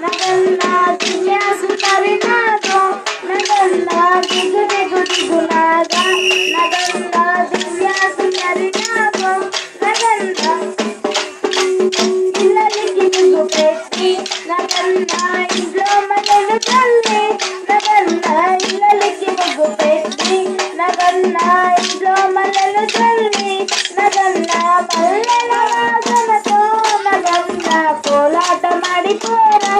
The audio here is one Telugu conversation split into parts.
నగన్న దివ్య సుందరి నాగో నగన్న దిగు దిగు దిగు నాగా నగన్న దివ్య సుందరి నాగో నగన్న ఇళ్ళకి దిగు పెట్టి నగన్న ఇంట్లో మల్లెలు చల్లి నగన్న ఇళ్ళకి దిగు పెట్టి నగన్న ఇంట్లో మల్లెలు చల్లి నగన్న మల్లెల వాసనతో నగన్న కోలాట మాడిపోరా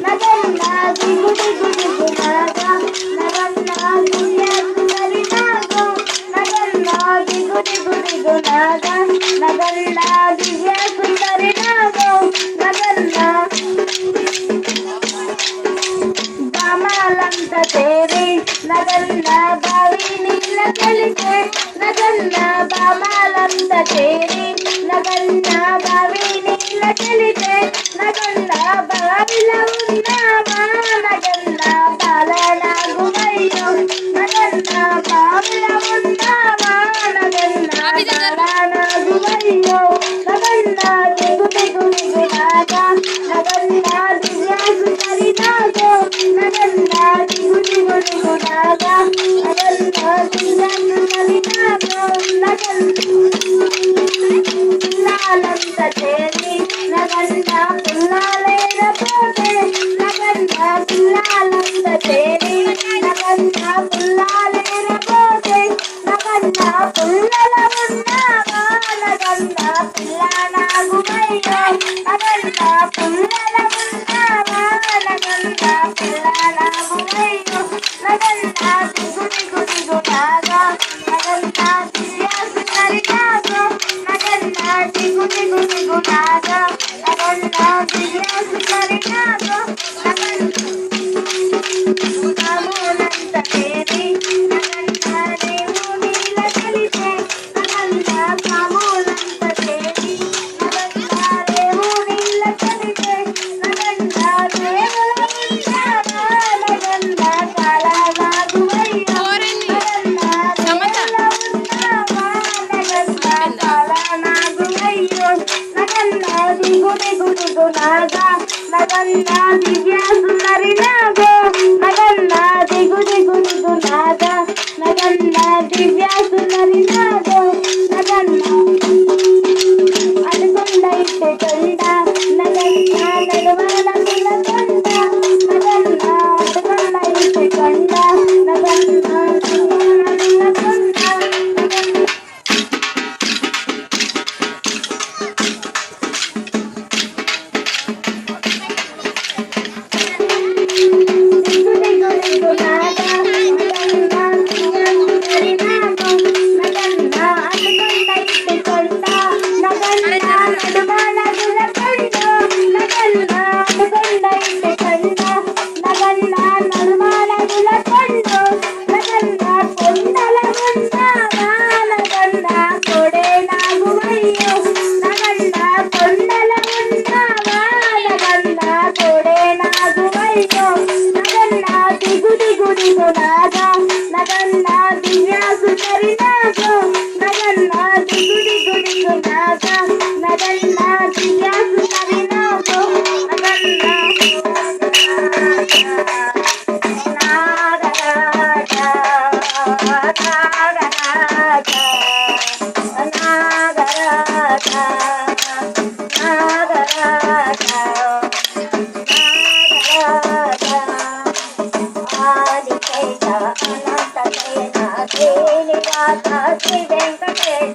నగన్న దిగు దిగు దిగు నాగా నగన్న దివ్య సుందరి నాగో నగన్న దిగు దిగు దిగు నాగా నగన్న దివ్య సుందరి నాగో నగన్న బామాలంత తేరి నగన్న బావి నీళ్ళ కలిసే నగన్న బామాలంత తేరి నగన్న బావి నీళ్ళ కలిసే నగన్న బావిలో ఉన్నామా నగన్న బాలనాగుమయ్యో నగన్న బావిలో ఉన్నామా నగన్న బాలనాగుమయ్యో నగన్న దిగు దిగు దిగు నాగా నగన్న దివ్య సుందరి నాగో నగన్న దిగు దిగు దిగు నాగా నగన్న దివ్య సుందరి నాగో నగన్న పుల్లాలంత చేరి నగన్న పుల్లాలేకపోతే నగన్న పుల్లాలంత చేరి నగన్న పుల్లాలేకపోతే నగన్న పుల్లల ఉన్నావా నగన్న పుల్లనాగుమయ్యో నగన్న పుల్లల ఉన్నావా నగన్న పుల్లనాగుమయ్యో నగన్న దిగు దిగు దిగు నాగా నగన్న దివ్య సుందరి నాగో నగన్న దిగు దిగు దిగు నాగా నగన్న దివ్య సుందరి నాగో నగన్న కాములంత తేరి నగన్న రేవు నీళ్ళ కలిసే నగన్న కాములంత తేరి నగన్న రేవు నీళ్ళ కలిసే నగన్న రేవుల ఉంటావా నగన్న కాలనాగుమయ్యో నగన్న రేవుల ఉన్నావా నగన్న కాలనాగుమయ్యో నగన్న దిగు దిగు దిగు నాగా నగన్న దివ్య సుందరి నాగో నగన్న దిగు దిగు దిగు నాగా నగన్న దివ్య సుందరి నాగో నగన్న అనుకొండ ఇట్టే కొండ నగన్న నడుమల నిలకొండ నగన్న అనుకొండ ఇట్టే కొండ నగన్న నడుమల నిలకొండ నగన్న దిగు దిగు దిగు నాగా నగన్న దివ్య సుందరి నాగో నగన్న అనుకొండ ఇట్టే కొండ నగన్న నడుమల నిలకొండ నగన్న అనుకొండ ఇట్టే కొండ నగన్న నడుమల నిలకొండ నగన్న కొండల ఉన్నావా నగన్న కొడే నాగుమయ్యో నగన్న కొండల ఉన్నావా నగన్న కొడే నాగుమయ్యో నగన్న దిగు దిగు దిగు నాగా నగన్న దివ్య సుందరి నాగో నగన్న దిగు దిగు దిగు నాగా నగన్న దివ్య సుందరి నాగో నగన్న నాగరాజ నాగరాజ నాగరాజ నాగరాజ ఆదిశేష అనంత సేన శ్రీనివాస శ్రీ వెంకటేశ